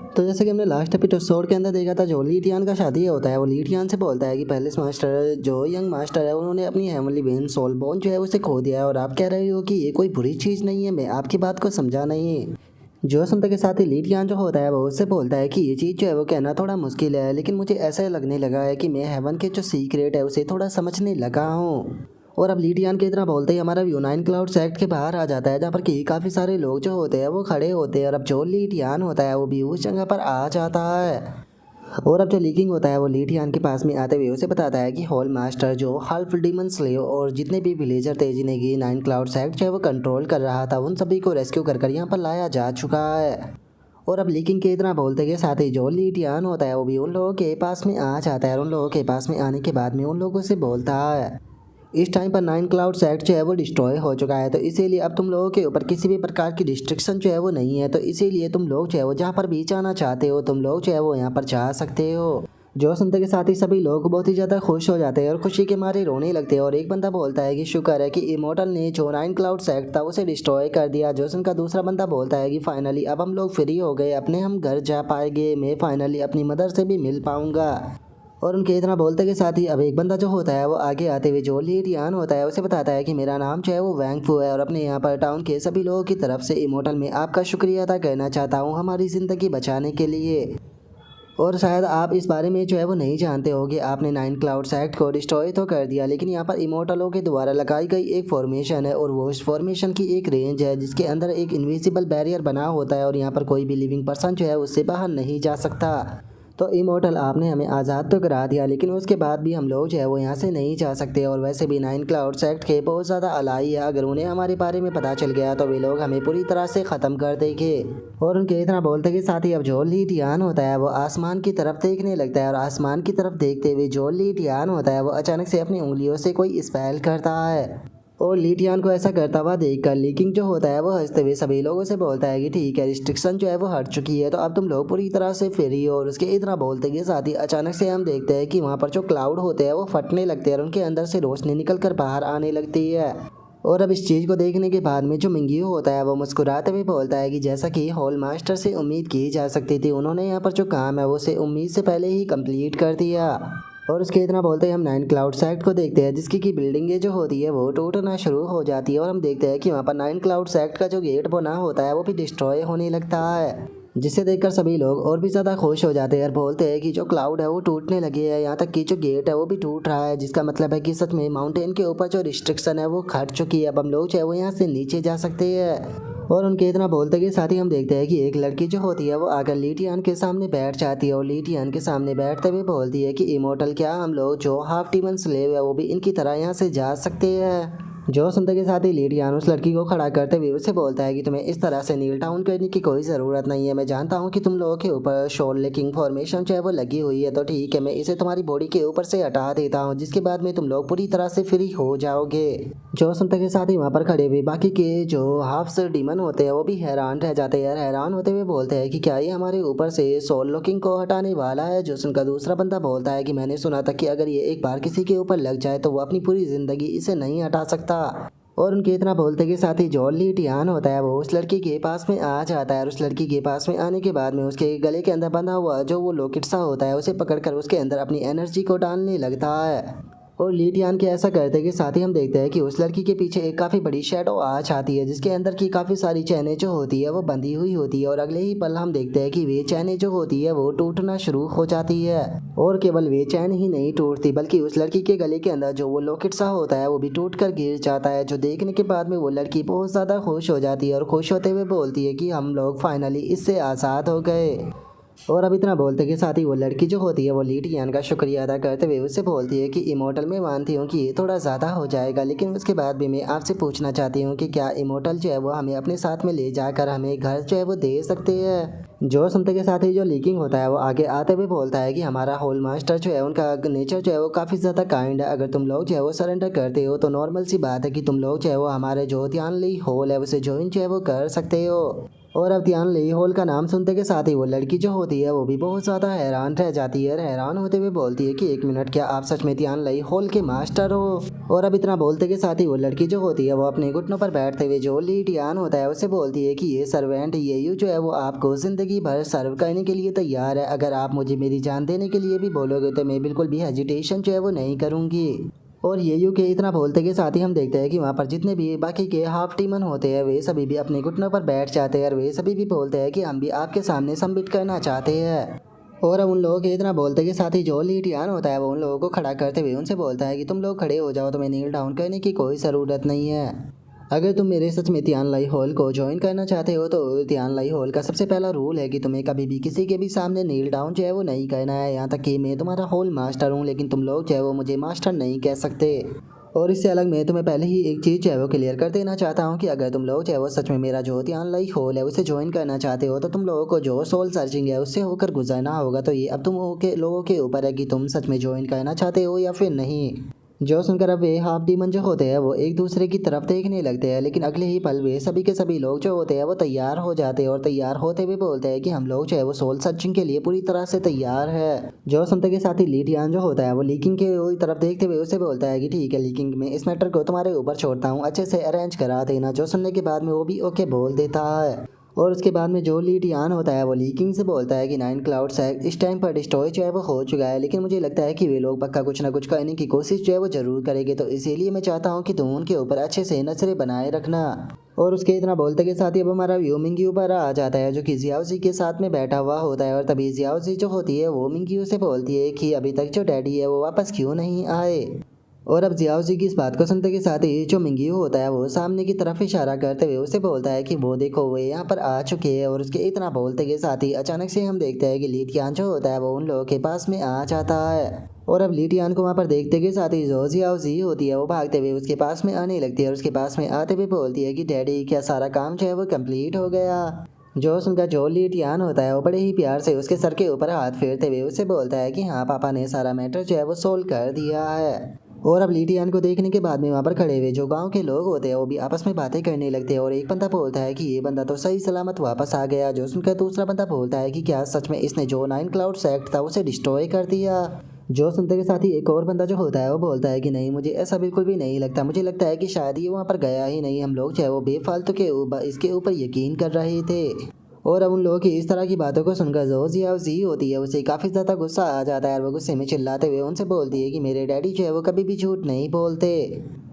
तो जैसे कि हमने लास्ट एपिसोड के अंदर देखा था, जो ली टियान का शादी होता है वो ली टियान से बोलता है कि पैलेस मास्टर जो यंग मास्टर है उन्होंने अपनी हेवनली बहन सोलबोन जो है उसे खो दिया है, और आप कह रहे हो कि ये कोई बुरी चीज़ नहीं है, मैं आपकी बात को समझा नहीं। जो सुनते के साथ ही ली टियान जो होता है वो उससे बोलता है कि ये चीज़ जो है वो कहना थोड़ा मुश्किल है, लेकिन मुझे ऐसा लगने लगा है कि मैं हेवन के जो सीक्रेट है उसे थोड़ा समझने लगा हूँ। और अब ली टियान की इतना बोलते ही हमारा व्यू 9 क्लाउड सेक्ट के बाहर आ जाता है, जहाँ पर कि काफ़ी सारे लोग जो होते हैं वो खड़े होते हैं, और अब जो ली टियान होता है वो भी उस जगह पर आ जाता है। और अब जो लीकिंग होता है वो ली टियान के पास में आते हुए उसे बताता है कि हॉल मास्टर जो हाल्फ डीमन स्लेव और जितने भी विलेजर थे जिन्हें कि 9 क्लाउड सेक्ट जो है वो कंट्रोल कर रहा था, उन सभी को रेस्क्यू कर यहाँ पर लाया जा चुका है। और अब लीकिंग के इतना बोलते के साथ ही जो ली टियान होता है वो भी उन लोगों के पास में आ जाता है, और उन लोगों के पास में आने के बाद में उन लोगों से बोलता है इस टाइम पर 9 क्लाउड सेट जो है वो डिस्ट्रॉय हो चुका है, तो इसीलिए अब तुम लोगों के ऊपर किसी भी प्रकार की रिस्ट्रिक्शन जो है वो नहीं है, तो इसीलिए तुम लोग जो है वो जहाँ पर भी जाना चाहते हो तुम लोग जो है वो यहाँ पर जा सकते हो। जो सुनते के साथ ही सभी लोग बहुत ही ज़्यादा खुश हो जाते हैं और खुशी के मारे रोने लगते हैं, और एक बंदा बोलता है कि शुक्र है कि इमोर्टल ने जो 9 क्लाउड सेट था उसे डिस्ट्रॉय कर दिया। जो उनका दूसरा बंदा बोलता है कि फाइनली अब हम लोग फ्री हो गए, अपने हम घर जा पाएंगे, मैं फाइनली अपनी मदर से भी मिल पाऊंगा। और उनके इतना बोलते के साथ ही अब एक बंदा जो होता है वो आगे आते हुए जो ली टियान होता है उसे बताता है कि मेरा नाम जो है वो वैंग फू है, और अपने यहाँ पर टाउन के सभी लोगों की तरफ से इमोर्टल में आपका शुक्रिया अदा करना चाहता हूँ हमारी ज़िंदगी बचाने के लिए। और शायद आप इस बारे में जो है वो नहीं जानते हो कि आपने 9 क्लाउड सेक्ट को डिस्ट्रॉय तो कर दिया, लेकिन यहाँ पर इमोर्टलों के द्वारा लगाई गई एक फॉर्मेशन है, और वो इस फॉर्मेशन की एक रेंज है जिसके अंदर एक इनविजिबल बैरियर बना होता है, और यहाँ पर कोई भी लिविंग पर्सन जो है उससे बाहर नहीं जा सकता। तो इमोर्टल आपने हमें आज़ाद तो करा दिया, लेकिन उसके बाद भी हम लोग जो है वो यहाँ से नहीं जा सकते, और वैसे भी 9 क्लाउड सेक्ट के बहुत ज़्यादा अलाई है, अगर उन्हें हमारे बारे में पता चल गया तो वे लोग हमें पूरी तरह से ख़त्म कर देंगे। और उनके इतना बोलते के साथ ही अब जो ली टियान होता है वो आसमान की तरफ देखने लगता है, और आसमान की तरफ देखते हुए जो ली टियान होता है वो अचानक से अपनी उंगलियों से कोई स्पेल करता है, और ली टियान को ऐसा करता हुआ देखकर लीकिंग जो होता है वो हंसते हुए सभी लोगों से बोलता है कि ठीक है, रिस्ट्रिक्शन जो है वो हट चुकी है, तो अब तुम लोग पूरी तरह से फ्री हो। और उसके इतना बोलते के साथ ही अचानक से हम देखते हैं कि वहाँ पर जो क्लाउड होते हैं वो फटने लगते हैं, और उनके अंदर से रोशनी निकल कर बाहर आने लगती है। और अब इस चीज़ को देखने के बाद में जो मिंगियो होता है वो मुस्कुराते हुए बोलता है कि जैसा कि हॉल मास्टर से उम्मीद की जा सकती थी, उन्होंने यहाँ पर जो काम है वो उसे उम्मीद से पहले ही कंप्लीट कर दिया। और उसके इतना बोलते हैं हम 9 क्लाउड सेक्ट को देखते हैं, जिसकी की बिल्डिंगें जो होती है वो टूटना शुरू हो जाती है, और हम देखते हैं कि वहाँ पर 9 क्लाउड सेक्ट का जो गेट बना होता है वो भी डिस्ट्रॉय होने लगता है, जिसे देखकर सभी लोग और भी ज़्यादा खुश हो जाते हैं और बोलते हैं कि जो क्लाउड है वो टूटने लगे है, यहाँ तक कि जो गेट है वो भी टूट रहा है, जिसका मतलब है कि सच में माउंटेन के ऊपर जो रिस्ट्रिक्शन है वो हट चुकी है, अब हम लोग जो है वो यहाँ से नीचे जा सकते हैं। और उनके इतना बोलते के साथ ही हम देखते हैं कि एक लड़की जो होती है वो आकर ली टियान के सामने बैठ जाती है, और ली टियान के सामने बैठते हुए बोलती है कि इमोर्टल क्या हम लोग जो हाफ डीमन स्लेव है वो भी इनकी तरह यहाँ से जा सकते हैं। जो सुनते के साथ ही ली टियान उस लड़की को खड़ा करते हुए उसे बोलता है कि तुम्हें इस तरह से नील डाउन करने की कोई ज़रूरत नहीं है, मैं जानता हूँ कि तुम लोगों के ऊपर शोल लेकिंग फॉर्मेशन जो है वो लगी हुई है, तो ठीक है मैं इसे तुम्हारी बॉडी के ऊपर से हटा देता हूँ, जिसके बाद में तुम लोग पूरी तरह से फ्री हो जाओगे। जो सुनते के साथ ही वहाँ पर खड़े हुए बाकी के जो हाफ डीमन होते हैं वो भी हैरान रह जाते हैं, हैरान होते हुए बोलते हैं कि क्या ये हमारे ऊपर से सोल लॉकिंग को हटाने वाला है। जो सुनकर दूसरा बंदा बोलता है कि मैंने सुना था कि अगर ये एक बार किसी के ऊपर लग जाए तो वो अपनी पूरी ज़िंदगी इसे नहीं हटा सकता। और उनके इतना बोलते के साथ ही जो ली टियान होता है वो उस लड़की के पास में आ जाता है, और उस लड़की के पास में आने के बाद में उसके गले के अंदर बंधा हुआ जो वो लॉकेट सा होता है उसे पकड़कर उसके अंदर अपनी एनर्जी को डालने लगता है। और ली टियान के ऐसा करते के साथ ही हम देखते हैं कि उस लड़की के पीछे एक काफ़ी बड़ी शेडो आ जाती है, जिसके अंदर की काफ़ी सारी चैनें जो होती है वो बंधी हुई होती है, और अगले ही पल हम देखते हैं कि वे चैनें जो होती है वो टूटना शुरू हो जाती है। और केवल वे चैन ही नहीं टूटती बल्कि उस लड़की के गले के अंदर जो वो लॉकेट सा होता है वो भी टूट कर गिर जाता है, जो देखने के बाद में वो लड़की बहुत ज़्यादा खुश हो जाती है, और खुश होते हुए बोलती है कि हम लोग फाइनली इससे आज़ाद हो गए। और अब इतना बोलते के साथ ही वो लड़की जो होती है वो ली टियान का शुक्रिया अदा करते हुए उससे बोलती है कि इमोर्टल में मानती हूँ कि ये थोड़ा ज़्यादा हो जाएगा, लेकिन उसके बाद भी मैं आपसे पूछना चाहती हूँ कि क्या इमोर्टल जो है वो हमें अपने साथ में ले जाकर हमें घर जो है वो दे सकते हैं। जो सुनते के साथ ही जो लीकिंग होता है वो आगे आते हुए बोलता है कि हमारा होल मास्टर जो है उनका नेचर जो है वो काफ़ी ज़्यादा काइंड है, अगर तुम लोग जो है वो सरेंडर करते हो तो नॉर्मल सी बात है कि तुम लोग जो है वो हमारे जो ध्यान ली होल है उसे ज्वाइन जो है वो कर सकते हो। और अब ध्यान ली हॉल का नाम सुनते के साथ ही वो लड़की जो होती है वो भी बहुत ज़्यादा हैरान रह जाती है। हैरान होते हुए बोलती है कि एक मिनट, क्या आप सच में ध्यान ली हॉल के मास्टर हो? और अब इतना बोलते के साथ ही वो लड़की जो होती है वो अपने घुटनों पर बैठते हुए जो ली टियान होता है उसे बोलती है कि ये सर्वेंट ये जो है वो आपको ज़िंदगी भर सर्व करने के लिए तैयार है। अगर आप मुझे मेरी जान देने के लिए भी बोलोगे तो मैं बिल्कुल भी हेजिटेशन जो है वो नहीं करूँगी। और ये यू के इतना बोलते के साथ ही हम देखते हैं कि वहाँ पर जितने भी बाकी के हाफ टीमन होते हैं वे सभी भी अपने घुटनों पर बैठ जाते हैं और वे सभी भी बोलते हैं कि हम भी आपके सामने सबमिट करना चाहते हैं। और अब उन लोगों के इतना बोलते के साथ ही जो लीटियान होता है वो उन लोगों को खड़ा करते हुए उनसे बोलता है कि तुम लोग खड़े हो जाओ, तुम्हें नील डाउन करने की कोई ज़रूरत नहीं है। अगर तुम मेरे सच में तियान लाई हॉल को ज्वाइन करना चाहते हो तो तियान लाई हॉल का सबसे पहला रूल है कि तुम्हें कभी भी किसी के भी सामने नील डाउन जो है वो नहीं करना है। यहाँ तक कि मैं तुम्हारा हॉल मास्टर हूँ लेकिन तुम लोग जो है वो मुझे मास्टर नहीं कह सकते। और इससे अलग मैं तुम्हें पहले ही एक चीज़ जो है वो क्लियर कर देना चाहता हूँ कि अगर तुम लोग जो है वो सच में मेरा जो तियान लाई हॉल है उसे ज्वाइन करना चाहते हो तो तुम लोगों को जो सोल सर्चिंग है उससे होकर गुजरना होगा। तो ये अब तुम लोगों के ऊपर है कि तुम सच में ज्वाइन करना चाहते हो या फिर नहीं। जो सुनकर अब वे हाफ डीमन जो होते हैं वो एक दूसरे की तरफ देखने लगते हैं, लेकिन अगले ही पल वे सभी के सभी लोग जो होते हैं वो तैयार हो जाते हैं और तैयार होते हुए बोलते हैं कि हम लोग जो है वो सोल सर्चिंग के लिए पूरी तरह से तैयार है। जो सुनते के साथ ही लीटियान जो होता है वो लीकिंग के तरफ देखते हुए उसे बोलता है कि ठीक है लीकिंग, मैं इस मैटर को तुम्हारे ऊपर छोड़ता हूँ, अच्छे से अरेंज करा देना। जो सुनने के बाद में वो भी ओके बोल देता है। और उसके बाद में जो लीटियान होता है वो लीकिंग से बोलता है कि नाइन क्लाउड्स है इस टाइम पर डिस्ट्रॉय जो है वो हो चुका है, लेकिन मुझे लगता है कि वे लोग पक्का कुछ ना कुछ करने की कोशिश जो है वो ज़रूर करेंगे, तो इसीलिए मैं चाहता हूँ कि तुम उनके ऊपर अच्छे से नजरें बनाए रखना। और उसके इतना बोलते के साथ ही अब हमारा व्यू मिंग्यू ऊपर आ जाता है जो कि जियाओजी के साथ में बैठा हुआ होता है। और तभी जियाओजी जो होती है वो मिंग्यू से बोलती है कि अभी तक जो डैडी है वो वापस क्यों नहीं आए। और अब जियाओजी की इस बात को सुनते के साथ ही जो मिंगियो होता है वो सामने की तरफ इशारा करते हुए उसे बोलता है कि वो देखो वो यहाँ पर आ चुके हैं। और उसके इतना बोलते के साथ ही अचानक से हम देखते हैं कि लीटियान जो होता है वो उन लोगों के पास में आ जाता है। और अब लीटियान को वहाँ पर देखते के साथ ही जो जियाओजी होती है वो भागते हुए उसके पास में आने लगती है और उसके पास में आते हुए बोलती है कि डैडी क्या सारा काम जो है वो कंप्लीट हो गया। जो सुनकर जो लीटियान होता है वो बड़े ही प्यार से उसके सर के ऊपर हाथ फेरते हुए उसे बोलता है कि हाँ पापा ने सारा मैटर जो है वो सोल्व कर दिया है। और अब लीटियान को देखने के बाद में वहाँ पर खड़े हुए जो गांव के लोग होते हैं वो भी आपस में बातें करने लगते हैं। और एक बंदा बोलता है कि ये बंदा तो सही सलामत वापस आ गया। जो सुनकर दूसरा बंदा बोलता है कि क्या सच में इसने जो नाइन क्लाउड्स एक्ट था उसे डिस्ट्रॉय कर दिया। जो सुनते के साथ ही एक और बंदा जो होता है वो बोलता है कि नहीं, मुझे ऐसा बिल्कुल भी नहीं लगता, मुझे लगता है कि शायद ये वहाँ पर गया ही नहीं, हम लोग जो है वो बेफालतू के इसके ऊपर यकीन कर रहे थे। और अब उन लोगों की इस तरह की बातों को सुनकर जो जी होती है उसे काफ़ी ज़्यादा गुस्सा आ जाता है और वो गुस्से में चिल्लाते हुए उनसे बोलती है कि मेरे डैडी जो है वो कभी भी झूठ नहीं बोलते।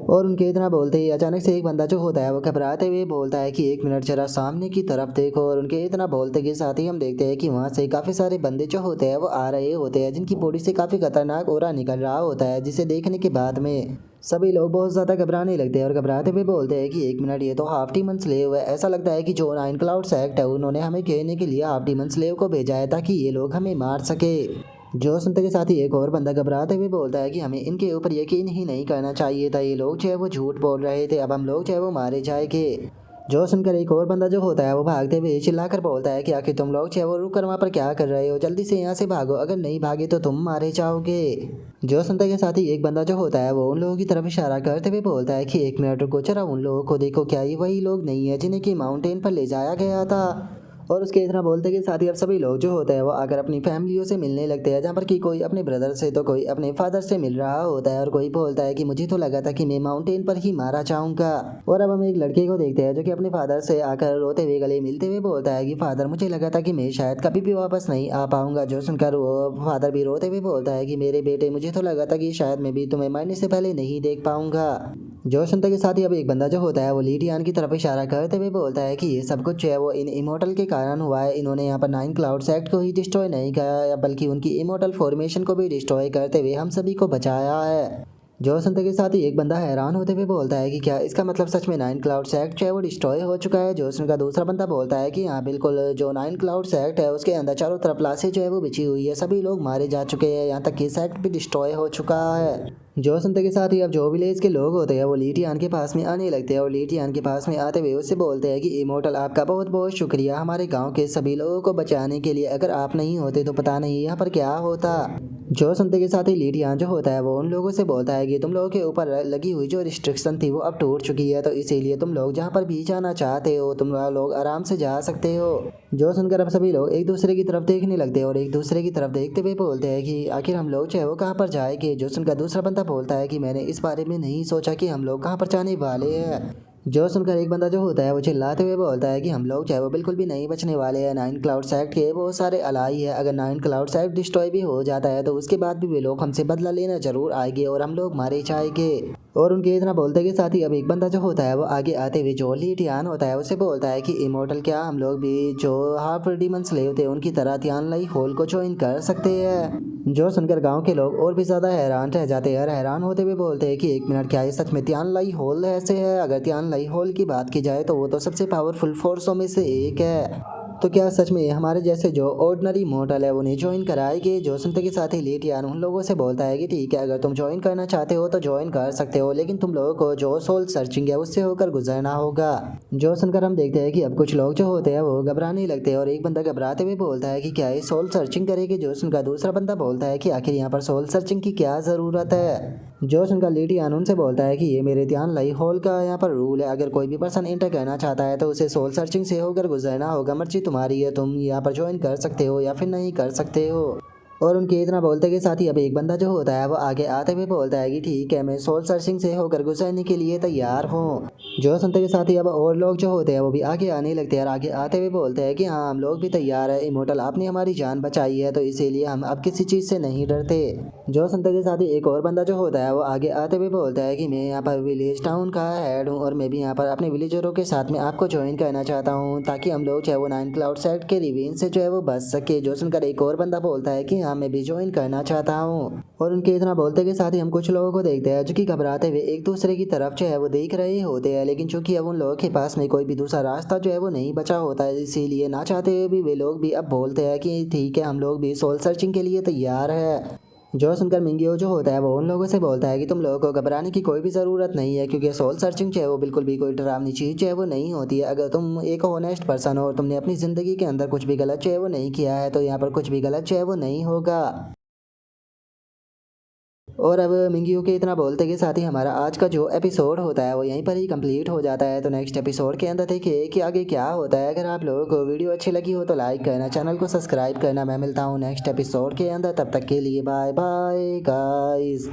और उनके इतना बोलते ही अचानक से एक बंदा जो होता है वो घबराते हुए बोलता है कि एक मिनट जरा सामने की तरफ देखो। और उनके इतना बोलते के साथ ही हम देखते हैं कि वहाँ से काफ़ी सारे बंदे जो होते हैं वो आ रहे होते हैं जिनकी बॉडी से काफ़ी खतरनाक ओरा निकल रहा होता है, जिसे देखने के बाद में सभी लोग बहुत ज़्यादा घबराने लगते हैं और घबराते हुए बोलते हैं कि एक मिनट, ये तो हाफ डीमन स्लेव है। ऐसा लगता है कि जो नाइन क्लाउड्स एक्ट है उन्होंने हमें कहने के लिए हाफ डीमन स्लेव को भेजा है ताकि ये लोग हमें मार सके। जो सुनते के साथ ही एक और बंदा घबराते हुए बोलता है कि हमें इनके ऊपर यकीन ही नहीं करना चाहिए था, ये लोग जो है वो झूठ बोल रहे थे, अब हम लोग जो है वो मारे जाएंगे। जो सुनकर एक और बंदा जो होता है वो भागते हुए चिल्लाकर बोलता है कि आखिर तुम लोग जो है वो रुक कर वहाँ पर क्या कर रहे हो, जल्दी से यहाँ से भागो, अगर नहीं भागे तो तुम मारे जाओगे। जो सुनते के साथ ही एक बंदा जो होता है वो उन लोगों की तरफ इशारा करते हुए बोलता है कि एक मिनट रुको, जरा उन लोगों को देखो, क्या ये वही लोग नहीं है जिन्हें कि माउंटेन पर ले जाया गया था। और उसके इतना बोलते के साथ ही अब सभी लोग जो होते हैं वो आकर अपनी फैमिलियों से मिलने लगते हैं, जहाँ पर कि कोई अपने ब्रदर से तो कोई अपने फादर से मिल रहा होता है और कोई बोलता है कि मुझे तो लगा था कि मैं माउंटेन पर ही मारा जाऊंगा। और अब हम एक लड़के को देखते हैं जो कि अपने फादर से आकर रोते हुए गले मिलते हुए बोलता है कि फादर, मुझे लगा था कि मैं शायद कभी भी वापस नहीं आ पाऊंगा। जो सुनकर वो फादर भी रोते हुए बोलता है कि मेरे बेटे, मुझे तो लगा था कि शायद मैं भी तुम्हें मरने से पहले नहीं देख पाऊंगा। जो सुनते के साथ ही अब एक बंदा जो होता है वो लीटियान की तरफ इशारा करते हुए बोलता है कि ये सब कुछ जो है वो इन इमोर्टल के कारण हुआ है, इन्होंने यहाँ पर नाइन क्लाउड्स एक्ट को ही डिस्ट्रॉय नहीं किया बल्कि उनकी इमोर्टल फॉर्मेशन को भी डिस्ट्रॉय करते हुए हम सभी को बचाया है। जो सुनते के साथ ही एक बंदा हैरान होते हुए बोलता है कि क्या इसका मतलब सच में नाइन क्लाउड्स एक्ट जो है वो डिस्ट्रॉय हो चुका है। जो सुनकर दूसरा बंदा बोलता है कि हाँ बिल्कुल, जो नाइन क्लाउड्स एक्ट है उसके अंदर चारों तरफ लाशें जो है वो बिछी हुई है, सभी लोग मारे जा चुके हैं, यहाँ तक कि इस एक्ट भी डिस्ट्रॉय हो चुका है। जो सुनते के साथ ही अब जो विलेज के लोग होते हैं वो लीटियान के पास में आने लगते हैं और लीटियान के पास में आते हुए उससे बोलते हैं कि इमोर्टल आपका बहुत बहुत शुक्रिया हमारे गांव के सभी लोगों को बचाने के लिए, अगर आप नहीं होते तो पता नहीं यहाँ पर क्या होता। जो सुनते के साथ ही लीटियान जो होता है वो उन लोगों से बोलता है कि तुम लोगों के ऊपर लगी हुई जो रिस्ट्रिक्शन थी वो अब टूट चुकी है, तो इसीलिए तुम लोग जहाँ पर भी जाना चाहते हो तुम लोग आराम से जा सकते हो। जो सुनकर अब सभी लोग एक दूसरे की तरफ देखने लगते हैं और एक दूसरे की तरफ देखते हुए बोलते हैं कि आखिर हम लोग जो है वो कहाँ पर जाएंगे। जो सुनकर दूसरा बंदा बोलता है कि मैंने इस बारे में नहीं सोचा कि हम लोग कहाँ पर जाने वाले हैं। जो सुनकर एक बंदा जो होता है वो चिल्लाते हुए बोलता है कि हम लोग चाहे वो बिल्कुल भी नहीं बचने वाले हैं। नाइन क्लाउड सेक्ट के बहुत सारे अलाई है, अगर नाइन क्लाउड सेक्ट डिस्ट्रॉय भी हो जाता है तो उसके बाद भी वे लोग हमसे बदला लेना जरूर आएंगे और हम लोग मारे जाएंगे। और उनके इतना बोलते के साथ ही अब एक बंदा जो होता है वो आगे आते हुए जो लीटियान होता है उसे बोलता है कि इमोर्टल क्या हम लोग भी जो हाफ डीमन स्लेव थे उनकी तरह तियान लाई होल को ज्वाइन कर सकते हैं। जो सुनकर गांव के लोग और भी ज्यादा हैरान रह जाते हैं और हैरान होते हुए बोलते हैं कि एक मिनट, क्या ये सच में तियान लाई होल ऐसे है? अगर तियान लाई होल की बात की जाए तो वो तो सबसे पावरफुल फोर्सों में से एक है, तो क्या सच में हमारे जैसे जो ऑर्डिनरी मोर्टल है उन्हें ज्वाइन कराएगी? जो सुनते के साथ ही लीटियान उन लोगों से बोलता है कि ठीक है, अगर तुम ज्वाइन करना चाहते हो तो ज्वाइन कर सकते हो, लेकिन तुम लोगों को जो सोल सर्चिंग है उससे होकर गुजरना होगा। जो सुनकर हम देखते हैं कि अब कुछ लोग जो होते हैं वो घबराने लगते हैं और एक बंदा घबराते हुए बोलता है कि क्या ये सोल सर्चिंग करेगी? जो सुनकर दूसरा बंदा बोलता है कि आखिर यहाँ पर सोल सर्चिंग की क्या ज़रूरत है। जो सुनकर लीटियान उनसे बोलता है कि ये मेरे ध्यान लाई हॉल का यहाँ पर रूल है, अगर कोई भी पर्सन एंटर करना चाहता है तो उसे सोल सर्चिंग से होकर गुजरना होगा। मर्जी तुम्हारी है, तुम यहाँ पर ज्वाइन कर सकते हो या फिर नहीं कर सकते हो। और उनके इतना बोलते के साथ ही अब एक बंदा जो होता है वो आगे आते हुए बोलता है कि ठीक है, मैं सोल सर्चिंग से होकर गुजरने के लिए तैयार हूँ। जो सुनते के साथ ही अब और लोग जो होते हैं वो भी आगे आने लगते हैं और आगे आते हुए बोलते हैं कि हाँ, हम लोग भी तैयार है, इमोर्टल आपने हमारी जान बचाई है तो इसीलिए हम अब किसी चीज़ से नहीं डरते। जो सुनते के साथ ही एक और बंदा जो होता है वो आगे आते हुए बोलता है कि मैं यहाँ पर विलेज टाउन का हेड हूँ और मैं भी यहाँ पर अपने विलेजरों के साथ में आपको ज्वाइन करना चाहता हूँ ताकि हम लोग चाहे वो नाइन क्लाउड सेक्ट के रिवेंज से जो है वो बच सके। जो सुनकर एक और बंदा बोलता है कि हाँ, मैं भी ज्वाइन करना चाहता हूँ। और उनके इतना बोलते के साथ ही हम कुछ लोगों को देखते हैं जो कि घबराते हुए एक दूसरे की तरफ जो है वो देख रहे होते हैं, लेकिन चूंकि अब उन लोगों के पास में कोई भी दूसरा रास्ता जो है वो नहीं बचा होता है, इसीलिए ना चाहते हुए भी वे लोग भी अब बोलते हैं कि ठीक है, हम लोग भी सोल सर्चिंग के लिए तैयार है। जो सुनकर मिंगियो जो होता है वो उन लोगों से बोलता है कि तुम लोगों को घबराने की कोई भी ज़रूरत नहीं है, क्योंकि सोल सर्चिंग जो है वो बिल्कुल भी कोई डरावनी चीज़ जो है वो नहीं होती है। अगर तुम एक ऑनेस्ट पर्सन हो और तुमने अपनी ज़िंदगी के अंदर कुछ भी गलत जो है वो नहीं किया है तो यहाँ पर कुछ भी गलत जो है वो नहीं होगा। और अब मिंगियो के इतना बोलते के साथ ही हमारा आज का जो एपिसोड होता है वो यहीं पर ही कंप्लीट हो जाता है। तो नेक्स्ट एपिसोड के अंदर देखिए कि आगे क्या होता है। अगर आप लोगों को वीडियो अच्छी लगी हो तो लाइक करना, चैनल को सब्सक्राइब करना। मैं मिलता हूँ नेक्स्ट एपिसोड के अंदर, तब तक के लिए बाय बाय गाइस।